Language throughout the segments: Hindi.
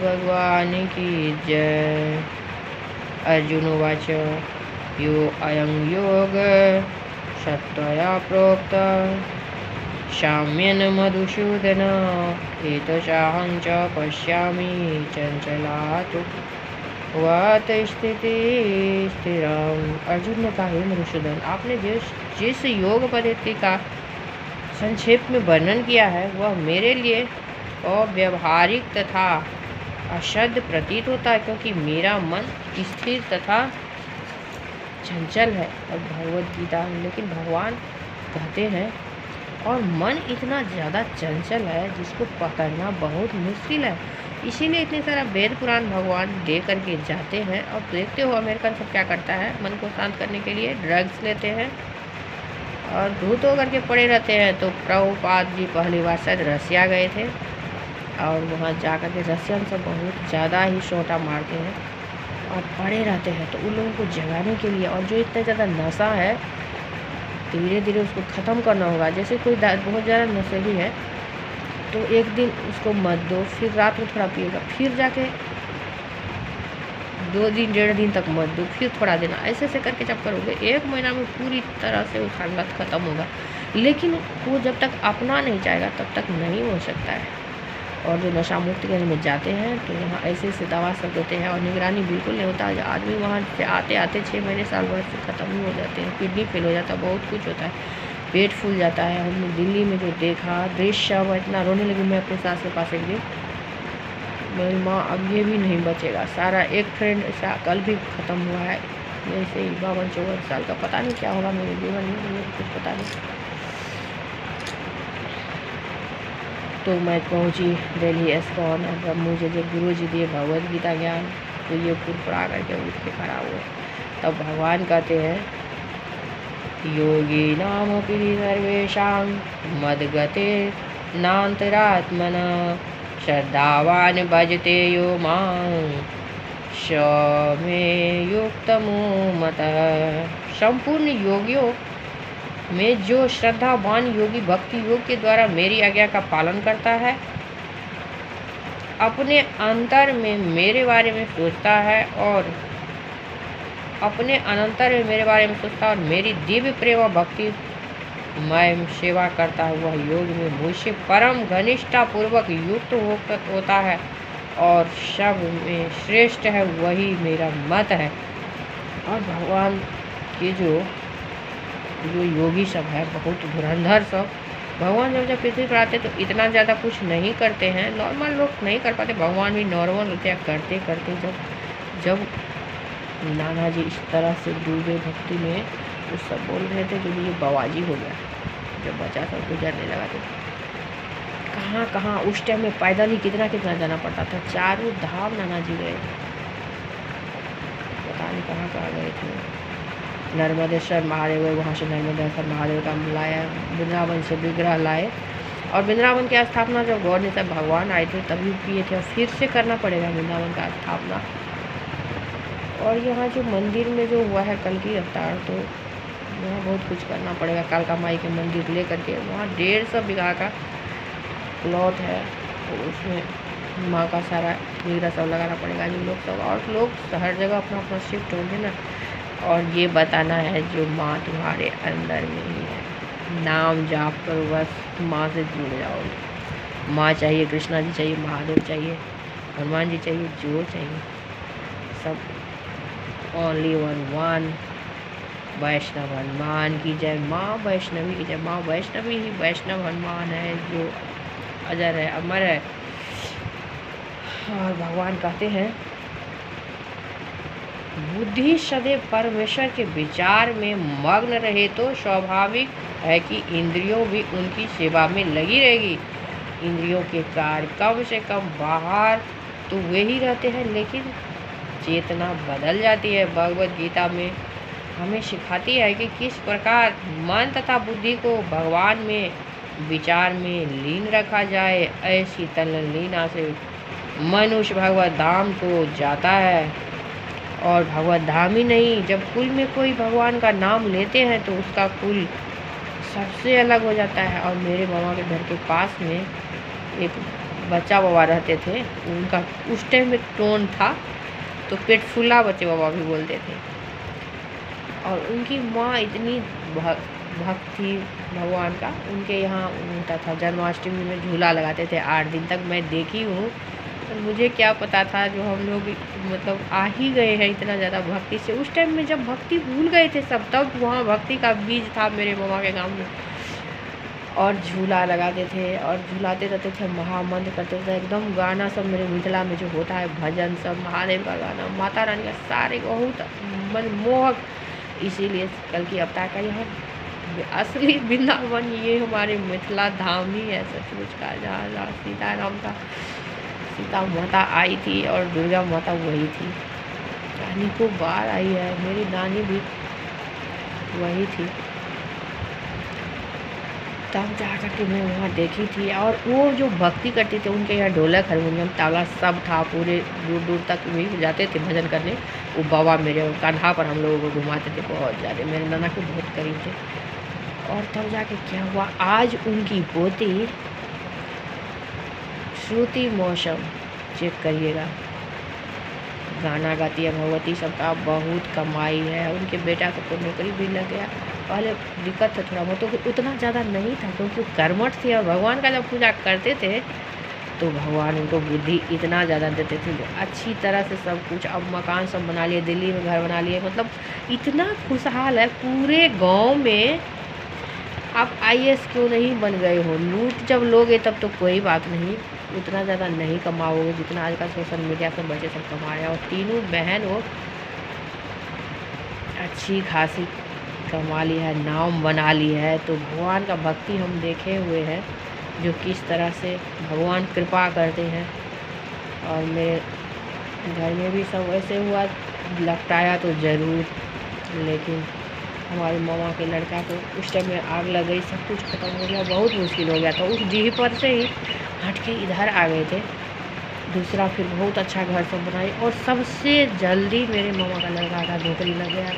भगवान की जय। अर्जुन उवाच यो अयं योग सत्त्वया प्रोक्त साम्येन मधुसूदन एतचाहं च पश्यामि चंचलातु वात स्थिति स्थिरम। अर्जुन ने कहा, हे मधुसूदन, आपने जिस योग पद्धति का संक्षेप में वर्णन किया है वह मेरे लिए अव्यवहारिक तथा अशुद्ध प्रतीत होता है, क्योंकि मेरा मन स्थिर तथा चंचल है। और भगवद गीता लेकिन भगवान कहते हैं और मन इतना ज़्यादा चंचल है जिसको पकड़ना बहुत मुश्किल है, इसीलिए इतने सारा वेद पुराण भगवान दे करके जाते हैं। और देखते हो अमेरिकन सब क्या करता है, मन को शांत करने के लिए ड्रग्स लेते हैं और धूत होकर के पड़े रहते हैं। तो प्रभुपाद जी पहली बार शायद रसिया गए थे और वहाँ जा कर के रसियन सब बहुत ज़्यादा ही सोटा मारते हैं और पड़े रहते हैं। तो उन लोगों को जगाने के लिए, और जो इतना ज़्यादा नशा है धीरे धीरे उसको ख़त्म करना होगा। जैसे कोई बहुत ज़्यादा नशेड़ी है तो एक दिन उसको मत दो, फिर रात में थोड़ा पिएगा, फिर जाके 2 दिन 1.5 दिन तक मत दो, फिर थोड़ा देना, ऐसे ऐसे करके जब करोगे 1 महीना में पूरी तरह से उसका लत ख़त्म होगा। लेकिन वो जब तक अपना नहीं जाएगा तब तक नहीं हो सकता है। और जो नशा मुक्त केंद्र में जाते हैं तो यहाँ ऐसे ऐसे दवा सब देते हैं और निगरानी बिल्कुल नहीं होता। आदमी वहाँ से आते आते 6 महीने साल भर से ख़त्म ही हो जाते हैं, किडनी फेल हो जाता है, बहुत कुछ होता है, पेट फूल जाता है। हमने दिल्ली में जो देखा दृश्य, मैं इतना रोने लगी। मैं अपने सास के पास एक दिन, मेरी माँ अब ये भी नहीं बचेगा सारा। एक फ्रेंड ऐसा कल भी ख़त्म हुआ है, जैसे ही 52-54 साल का। पता नहीं क्या होगा मेरे जीवन में, मुझे कुछ पता नहीं। तो मैं पहुंची दिल्ली एस्कॉन और मुझे जब गुरु जी दिए भगवद गीता ज्ञान तो ये फुरफुरा करके उठ के खड़ा हुए। तब भगवान कहते हैं, योगी नाम अपि सर्वेषां मद्गते नान्तरात्मना श्रद्धावान भजते यो मां स मे युक्तमो मतः। संपूर्ण योगियों में जो श्रद्धावान योगी भक्ति योग के द्वारा मेरी आज्ञा का पालन करता है, अपने अंतर में मेरे बारे में सोचता है और मेरी दिव्य प्रेम और भक्ति मैं सेवा करता हुआ योग में मुझसे परम घनिष्ठता पूर्वक युक्त होता है और सब में श्रेष्ठ है, वही मेरा मत है। और भगवान के जो योगी सब है, बहुत धुरंधर सब, भगवान जब पृथ्वी पर आते तो इतना ज़्यादा कुछ नहीं करते हैं, नॉर्मल लोग नहीं कर पाते, भगवान भी नॉर्मल होते हैं। करते करते जब नाना जी इस तरह से डूबे भक्ति में, तो सब बोल रहे थे कि ये बवाजी हो गया। जब बच्चा सब गुजरने लगा तो कहाँ कहाँ उस टाइम में पैदल ही कितना कितना जाना पड़ता था। 4 धाम नाना जी गए थे, पता नहीं कहाँ कहाँ गए थे। नर्मदेश्वर महादेव गए, वहाँ से नर्मदेश्वर महादेव का लाया, वृंदावन से विग्रह लाए। और वृंदावन की स्थापना जब गौर ने सब भगवान आए थे तभी किए थे, और फिर से करना पड़ेगा वृंदावन का स्थापना। और यहाँ जो मंदिर में जो हुआ है कल की अवतार, तो वहाँ बहुत कुछ करना पड़ेगा। कालका माई के मंदिर ले करके वहाँ 150 बीघा का प्लॉट है, तो उसमें माँ का सारा विग्रह सब लगाना पड़ेगा। जो लोग सब और लोग हर जगह अपना अपना शिफ्ट होंगे ना, और ये बताना है जो माँ तुम्हारे अंदर में ही है। नाम जाप करो, बस माँ से जुड़ जाओगे। माँ चाहिए, कृष्णा जी चाहिए, महादेव चाहिए, हनुमान जी चाहिए, जो चाहिए सब ओनली वन। वैष्णव हनुमान की जय, माँ वैष्णवी की जय। माँ वैष्णवी ही वैष्णव हनुमान है जो अजर है, अमर है। और भगवान कहते हैं, बुद्धि सदैव परमेश्वर के विचार में मग्न रहे तो स्वाभाविक है कि इंद्रियों भी उनकी सेवा में लगी रहेगी। इंद्रियों के कार्य कम से कम बाहर तो वे ही रहते हैं, लेकिन चेतना बदल जाती है। भगवद गीता में हमें सिखाती है कि किस प्रकार मन तथा बुद्धि को भगवान में विचार में लीन रखा जाए। ऐसी तल्लीनता से मनुष्य भगवत धाम को जाता है। और भगवत धाम ही नहीं, जब कुल में कोई भगवान का नाम लेते हैं तो उसका कुल सबसे अलग हो जाता है। और मेरे मामा के घर के पास में एक बच्चा बाबा रहते थे, उनका उस टाइम में टोन था, तो पेट फूला बच्चे बाबा भी बोलते थे। और उनकी माँ इतनी भक्त थी भगवान का, उनके यहाँ होता था जन्माष्टमी में झूला लगाते थे 8 दिन तक, मैं देखी हूँ। और मुझे क्या पता था, जो हम लोग मतलब आ ही गए हैं इतना ज़्यादा भक्ति से। उस टाइम में जब भक्ति भूल गए थे सब, तब वहाँ भक्ति का बीज था मेरे मामा के गाँव में। और झूला लगाते थे और झूलाते रहते थे, महामंत्र करते थे एकदम। गाना सब मेरे मिथिला में जो होता है भजन सब, महादेव का गाना, माता रानी का, सारे बहुत मनमोहक। इसीलिए कल की अवतार का यह असली वृंदावन ये हमारे मिथिला धाम ही है सचमुच का, जहाँ सीताराम का, सीता माता आई थी और दुर्गा माता वही थी। रानी को बार आई है, मेरी नानी भी वही थी। तब जा कर के मैं वहाँ देखी थी। और वो जो भक्ति करते थे, उनके यहाँ ढोलक हारमोनियम ताला सब था, पूरे दूर दूर तक भी जाते थे भजन करने। वो बाबा मेरे कान्हा पर हम लोगों को घुमाते थे बहुत ज़्यादा, मेरे नाना के बहुत करीब थे। और तब जाके क्या हुआ, आज उनकी पोती श्रुति मौसम चेक करिएगा, गाना गाती है भगवती, सबका बहुत कमाई है। उनके बेटा को तो नौकरी भी लग गया। पहले दिक्कत था थोड़ा बहुत, तो उतना ज़्यादा नहीं था क्योंकि कर्मठ थे। और भगवान का जब पूजा करते थे तो भगवान उनको बुद्धि इतना ज़्यादा देते थे, जो अच्छी तरह से सब कुछ। अब मकान सब बना लिए, दिल्ली में घर बना लिए, मतलब इतना खुशहाल है पूरे गाँव में। आप IAS क्यों नहीं बन गए हो, लूट जब लोगे तब तो कोई बात नहीं, उतना ज़्यादा नहीं कमाओगे जितना आजकल सोशल मीडिया पर बच्चे सब कमा रहे हैं। और तीनों बहन वो अच्छी खासी कमा ली है, नाम बना ली है। तो भगवान का भक्ति हम देखे हुए हैं, जो किस तरह से भगवान कृपा करते हैं। और मेरे घर में भी सब ऐसे हुआ, लपटाया तो ज़रूर, लेकिन हमारे मामा के लड़का को उस टाइम में आग लग गई, सब कुछ ख़त्म हो गया, बहुत मुश्किल हो गया। तो उस डीह पर से ही हट के इधर आ गए थे। दूसरा फिर बहुत अच्छा घर सब बनाए, और सबसे जल्दी मेरे मामा का लड़का का नौकरी लग गया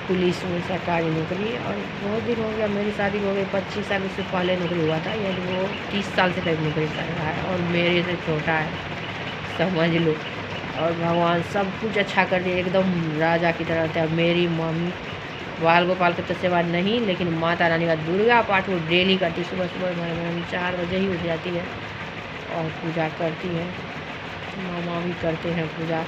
पुलिस में, सरकारी नौकरी। और बहुत दिन हो गया, मेरी शादी हो गई 25 साल, उससे पहले नौकरी हुआ था, यानी वो 30 साल से करीब नौकरी कर रहा है, और मेरे से छोटा है, समझ लो। और भगवान सब कुछ अच्छा कर दिया, एकदम राजा की तरह था। मेरी मम्मी बाल गोपाल की तो सेवा नहीं, लेकिन माता रानी का दुर्गा पाठ वो डेली करती, सुबह सुबह मम्मी 4 बजे ही उठ जाती है और पूजा करती है। मामा भी करते हैं पूजा,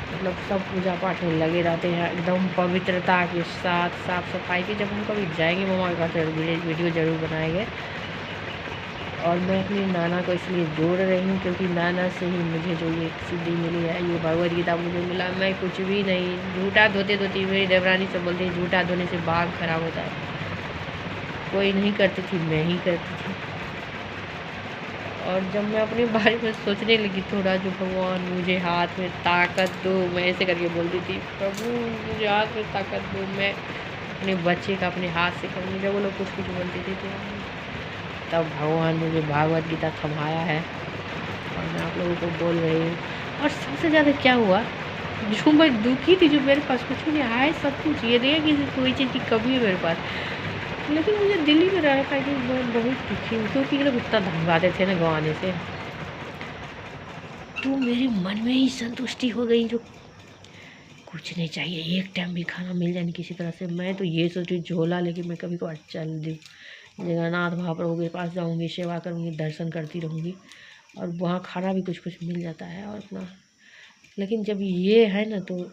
मतलब सब पूजा पाठ में लगे रहते हैं एकदम पवित्रता के साथ, साफ सफाई की। जब हम कभी जाएंगे मामा के घर तो वीडियो ज़रूर बनाएंगे। और मैं अपनी नाना को इसलिए जोड़ रही हूँ क्योंकि नाना से ही मुझे जो ये सिद्धि मिली है, ये भगवद गीता मुझे मिला। मैं कुछ भी नहीं, झूठा धोते धोती, मेरी देवरानी से बोलती है झूठा धोने से बाल खराब होता है। कोई नहीं करती थी, मैं ही करती थी। और जब मैं अपने बारे में सोचने लगी थोड़ा, जो भगवान मुझे हाथ में ताकत दो, मैं ऐसे करके बोलती थी, प्रभु मुझे हाथ में ताकत दो, मैं अपने बच्चे का अपने हाथ से करूँगी। जब वो लोग कुछ कुछ बोलते थे तो तब भगवान मुझे भागवत गीता थमाया है, और मैं आप लोगों को बोल रही हूँ। और सबसे ज़्यादा क्या हुआ, जो मैं दुखी थी, जो मेरे पास कुछ नहीं आया, सब कुछ, ये नहीं है कि कोई चीज़ की कमी है मेरे पास, लेकिन मुझे दिल्ली में रह था कि मैं बहुत दुखी हूँ, क्योंकि ये लोग इतना धमकाते थे ना गंवाने से। तो मेरे मन में ही संतुष्टि हो गई, जो कुछ नहीं चाहिए, एक टाइम भी खाना मिल जाए किसी तरह से। मैं तो ये सोची झोला लेके मैं कभी कभार चल दूँ, जगन्नाथ महाप्रभु के पास जाऊँगी, सेवा करूँगी, दर्शन करती रहूँगी, और वहाँ खाना भी कुछ कुछ मिल जाता है और अपना। लेकिन जब ये है ना, तो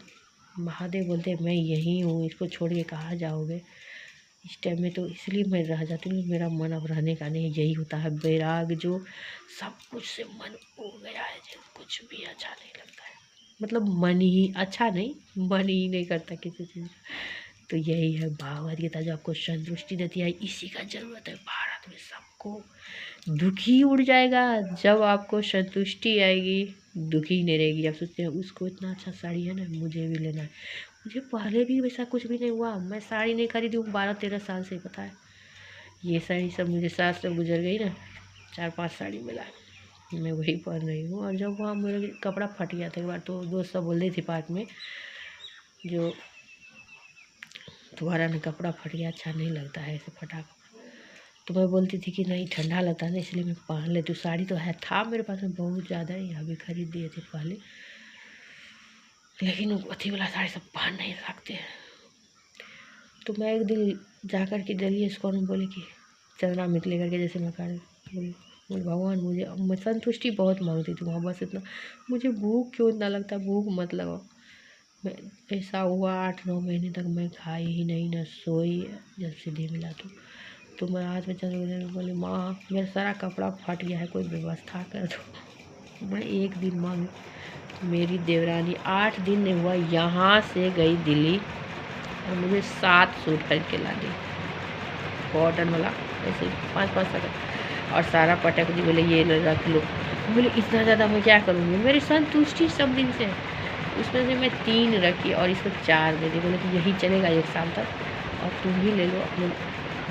महादेव बोलते हैं मैं यहीं हूँ, इसको छोड़ के कहाँ जाओगे। इस टाइम में तो इसलिए मैं रह जाती हूँ, मेरा मन अब रहने का नहीं, यही होता है बैराग, जो सब कुछ से मन उब गया है, जो कुछ भी अच्छा नहीं लगता है, मतलब मन ही अच्छा नहीं, मन ही नहीं करता किसी चीज़। तो यही है भागवत गीता, जो आपको संतुष्टि देती है, इसी का ज़रूरत है भारत में सबको। दुखी उड़ जाएगा जब आपको संतुष्टि आएगी, दुखी नहीं रहेगी। आप सोचते हैं उसको इतना अच्छा साड़ी है ना, मुझे भी लेना है। मुझे पहले भी वैसा कुछ भी नहीं हुआ, मैं साड़ी नहीं खरीदी हूँ 12-13 साल से, पता है। ये साड़ी सब मुझे सास से गुजर गई ना, 4-5 साड़ी मिला, मैं वही पहन रही हूँ। और जब वहाँ मेरे कपड़ा फट गया था एक बार, तो दोस्त सब बोल रही थी पार्क में, जो तुम्हारा ना कपड़ा फट गया, अच्छा नहीं लगता है ऐसे फटा कपड़ा। तो मैं बोलती थी कि नहीं ठंडा लगता है ना इसलिए मैं पहन लेती हूँ साड़ी। तो है था मेरे पास में बहुत ज़्यादा, यहाँ भी खरीद दिए थे पहले, लेकिन वो अथी वाला साड़ी सब पहन नहीं सकते। तो मैं एक दिन जा कर के दिल्ली इस्कॉन में बोली कि चंद्रा मित लेकर के, जैसे मैं कर बोली भगवान मुझे, मैं संतुष्टि बहुत मांगती थी वहाँ, बस इतना मुझे भूख क्यों इतना लगता, भूख मत लगाओ। मैं ऐसा हुआ 8-9 महीने तक मैं खाई ही नहीं, ना सोई, जब सिद्धि मिला तो मैं हाथ में चंद्र बोली माँ मेरा सारा कपड़ा फट गया है, कोई व्यवस्था कर दो। मैं एक दिन मांगी, मेरी देवरानी 8 दिन नहीं हुआ यहाँ से गई दिल्ली और मुझे 7 सूट खरीद के ला दी, कॉटन वाला, ऐसे 5-5 का, और सारा पटक दी। बोले ये रख लो। बोले इतना ज़्यादा मैं क्या करूँगी, मेरी संतुष्टि सब दिन से है। उसमें से मैं 3 रखी और इसको 4 दे दी। बोले कि यही चलेगा 1 साल तक, और तुम भी ले लो, अपने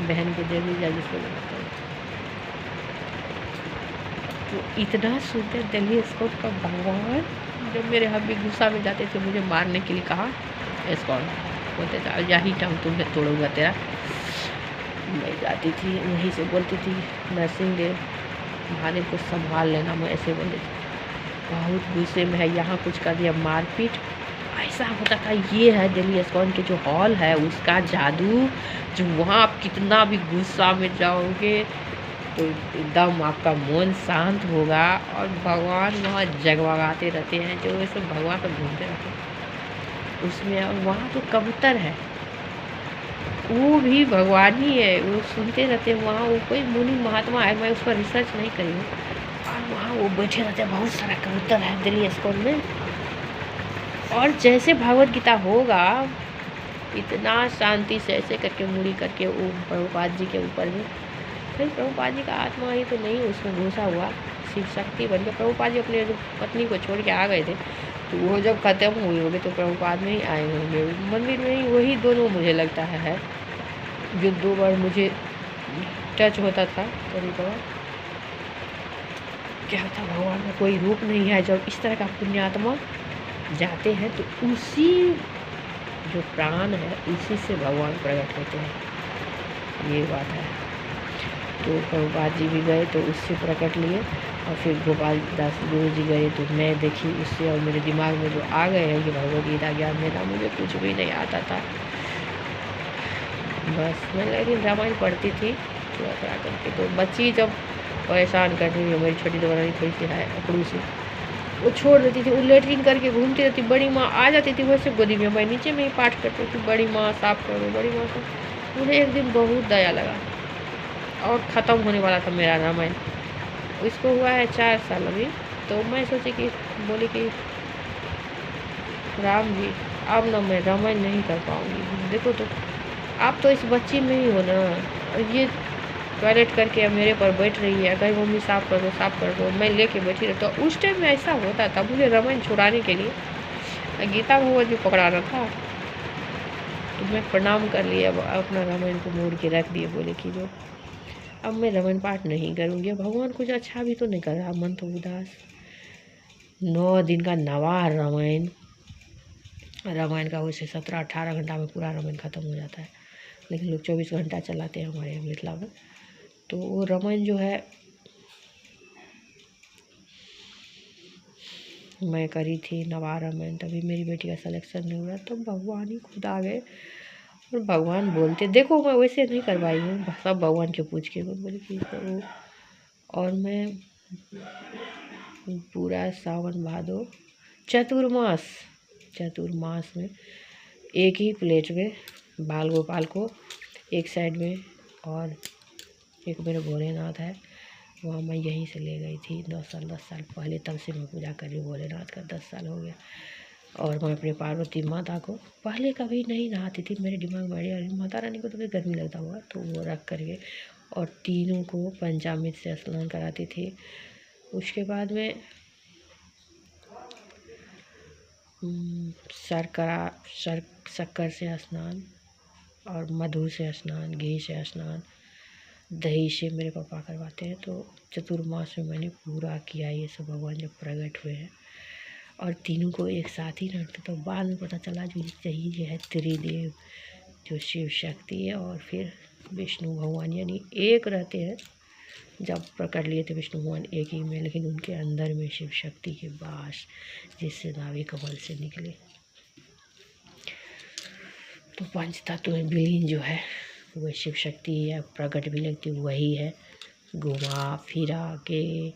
बहन के दे दीजिए जिसको लेना चाहिए। तो इतना सुंदर दिल्ली स्कॉट का भगवान, जब मेरे हब्बी गुस्सा में जाते थे मुझे मारने के लिए, कहा स्कॉट बोलते थे यही टाइम तुम्हें तोड़ूंगा तेरा। मैं जाती थी वहीं से बोलती थी नरसिंह देव महादेव को संभाल लेना, मैं ऐसे बोलती थी। बहुत गुस्से में है, यहाँ कुछ कर दिया, मारपीट ऐसा होता था। ये है दिल्ली इस्कॉन के जो हॉल है उसका जादू, जो वहाँ आप कितना भी गुस्सा में जाओगे तो एकदम आपका मन शांत होगा, और भगवान वहाँ जगमगाते रहते हैं, जो ये सब भगवान पर घूमते रहते हैं उसमें। और वहाँ तो कबूतर है, वो भी भगवान ही है, वो सुनते रहते हैं वहाँ। वो कोई मुनि महात्मा है, मैं उस पर रिसर्च नहीं करी हूँ, और वहाँ वो बैठे रहते हैं, बहुत सारा कबूतर है दिल्ली इस्कॉन में। और जैसे भागवत गीता होगा इतना शांति से ऐसे करके मुड़ी करके वो प्रभुपाद जी के ऊपर में, फिर प्रभुपाद जी का आत्मा ही तो नहीं उसमें घुसा हुआ, शिव शक्ति बन के प्रभुपाद जी अपने पत्नी को छोड़ के आ गए थे। तो वो जब ख़त्म हुए होंगे तो प्रभुपाद में ही आए होंगे, मंदिर में ही वही दोनों मुझे लगता है जो 2 बार मुझे टच होता था। कभी कभार क्या होता, भगवान का कोई रूप नहीं है। जब इस तरह का पुण्यात्मा जाते हैं तो उसी जो प्राण है उसी से भगवान प्रकट होते हैं, ये बात है। तो प्रभुपाद जी भी गए तो उससे प्रकट लिए, और फिर गोपाल दास गुरु जी गए तो मैं देखी उससे, और मेरे दिमाग में जो आ गए हैं कि भगवद गीता ज्ञान देना, मुझे कुछ भी नहीं आता था। बस मैं लेकिन रामायण पढ़ती थी थोड़ा थोड़ा करके। तो बच्ची जब परेशान करती थी, मेरी छोटी दोरानी थोड़ी सी है अकड़ू सी, वो छोड़ देती थी, वो लेटरिन करके घूमती रहती। बड़ी माँ आ जाती थी वैसे गोदी में, मैं नीचे में ही पाठ करती थी, बड़ी माँ साफ कर दो, बड़ी माँ साफ। मुझे एक दिन बहुत दया लगा, और ख़त्म होने वाला था मेरा रामायण, इसको हुआ है 4 साल अभी। तो मैं सोची कि बोली कि राम जी अब ना मैं रामायण नहीं कर पाऊँगी। देखो तो आप तो इस बच्ची में ही हो ना, ये टॉयलेट करके मेरे पर बैठ रही है, कहीं मम्मी साफ़ कर दो साफ़ कर दो, मैं लेके बैठी रहती। तो उस टाइम में ऐसा होता था, मुझे रामायण छुड़ाने के लिए गीता भगवत जी पकड़ाना था। तो मैं प्रणाम कर लिया, अब अपना रामायण को मोड़ के रख दिए, बोले कि जो अब मैं रामायण पाठ नहीं करूँगी। भगवान कुछ अच्छा भी तो नहीं कर रहा, मन तो उदास। 9 दिन का नवार रामायण, रामायण का वैसे 17-18 घंटा में पूरा रामायण ख़त्म हो जाता है, लेकिन लोग 24 घंटा चलाते हैं हमारे मिथिला में। तो वो रामायण जो है मैं करी थी नवा रामायण, तभी मेरी बेटी का सिलेक्शन नहीं हुआ। तो भगवान ही खुद आ गए, और भगवान बोलते, देखो मैं वैसे नहीं करवाई हूँ, सब भगवान के पूछ के बोले कि करो। और मैं पूरा सावन भादो चतुर्मास में एक ही प्लेट में बाल गोपाल को एक साइड में, और एक मेरे भोलेनाथ है वहाँ, मैं यहीं से ले गई थी 10 साल पहले, तब से मैं पूजा कर रही हूँ भोलेनाथ का, 10 साल हो गया। और मैं अपनी पार्वती माता को पहले कभी नहीं नहाती थी, मेरे दिमाग में आइडिया माता रानी को तो भी गर्मी लगता हुआ, तो वो रख करके, और तीनों को पंचामृत से स्नान कराती थी। उसके बाद में शक्कर से स्नान, और मधु से स्नान, घी से स्नान, दही से मेरे पापा करवाते हैं। तो चतुर्मास में मैंने पूरा किया ये सब, भगवान जब प्रकट हुए हैं, और तीनों को एक साथ ही रखते। तो बाद में पता चला जो यही है त्रिदेव, जो शिव शक्ति है और फिर विष्णु भगवान यानी एक रहते हैं। जब प्रकट लिए थे विष्णु भगवान एक ही में, लेकिन उनके अंदर में शिव शक्ति के वास, जिससे नाभि कमल से निकले। तो पंच तत्व में विलीन जो है वह शिव शक्ति या प्रकट भी लगती वही है। घुमा फिरा के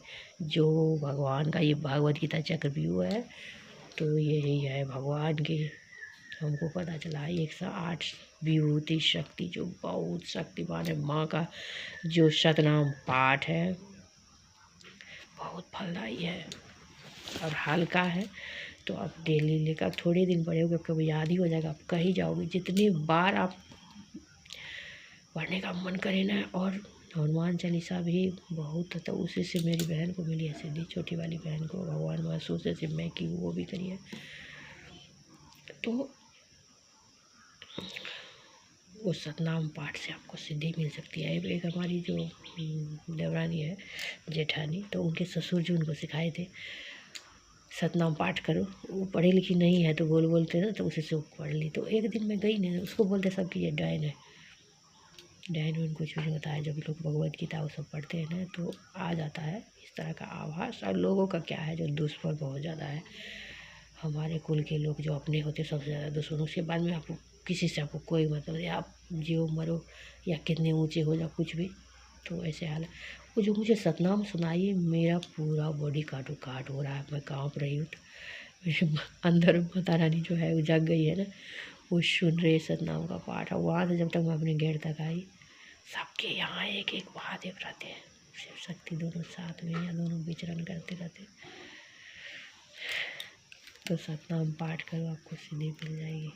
जो भगवान का ये भागवत गीता चक्रव्यूह है, तो यही है भगवान की। हमको पता चला 108 विभूति शक्ति जो बहुत शक्तिमान है। माँ का जो शतनाम पाठ है बहुत फलदायी है और हल्का है। तो आप डेली लेकर थोड़े दिन पढ़ोगे आपको याद ही हो जाएगा, आप कहीं जाओगे। जितनी बार आप पढ़ने का मन करे ना। और हनुमान चालीसा भी बहुत, तो उसी से मेरी बहन को मिली है सिद्धि, छोटी वाली बहन को भगवान महसूस से मैं की वो भी करिए। तो वो सतनाम पाठ से आपको सिद्धि मिल सकती है। एक हमारी जो देवरानी है जेठानी, तो उनके ससुर जी उनको सिखाए थे सतनाम पाठ करो। वो पढ़ी लिखी नहीं है तो बोलते ना, तो उसी से वो पढ़ ली। तो एक दिन मैं गई नहीं, उसको बोलते सब कि ये डायन है, डायन में कुछ भी नहीं होता है। जब लोग भगवत गीता वो सब पढ़ते हैं ना, तो आ जाता है इस तरह का आभास। और लोगों का क्या है जो दुष्फल बहुत ज़्यादा है। हमारे कुल के लोग जो अपने होते सबसे ज़्यादा दुश्मन। उसके बाद में आपको किसी से आपको कोई मतलब नहीं, आप जियो मरो या कितने ऊंचे हो जाओ कुछ भी, तो ऐसे हाल है। वो जो मुझे सतनाम सुनाई, मेरा पूरा बॉडी काटो काट हो रहा है, मैं काँप रही हूँ। मेरे अंदर माता रानी जो है वो जग गई है ना, वो सुन रहे सतनाम का पाठ। और वहाँ से जब तक मैं अपने गेट तक आई, सबके यहाँ एक एक महादेव रहते हैं, शिव शक्ति दोनों साथ में या दोनों विचरण करते रहते। तो सतनाम पाठ करो, आपको सिद्धि मिल जाएगी।